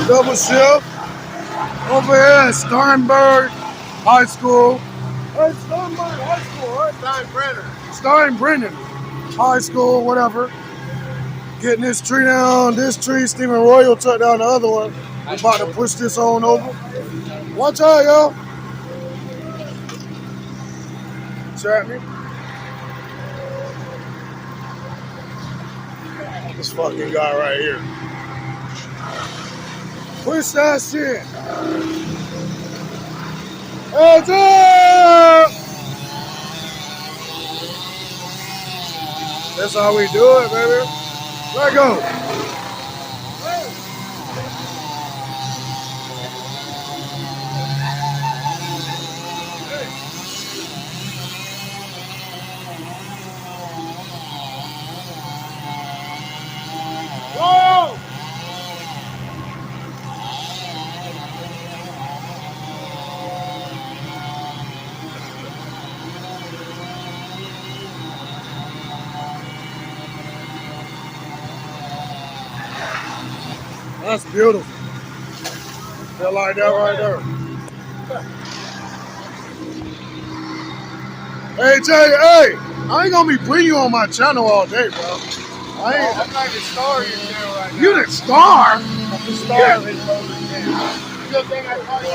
double shift over here at Steinberg High School. Hey, Steinberg High School, right? Steinbrenner High School, whatever. Getting this tree down, this tree. Stephen Royal took down the other one. We're about to push this on over. Watch out, y'all. Chat me. This fucking guy right here. Push that shit. Heads up! That's how we do it, baby. Let go. Whoa! That's beautiful. Feel like that right there. Hey, Jay, hey, I ain't gonna be putting you on my channel all day, bro. I'm like the star of your channel right now. You the star? I'm the star of his channel. You think I caught you?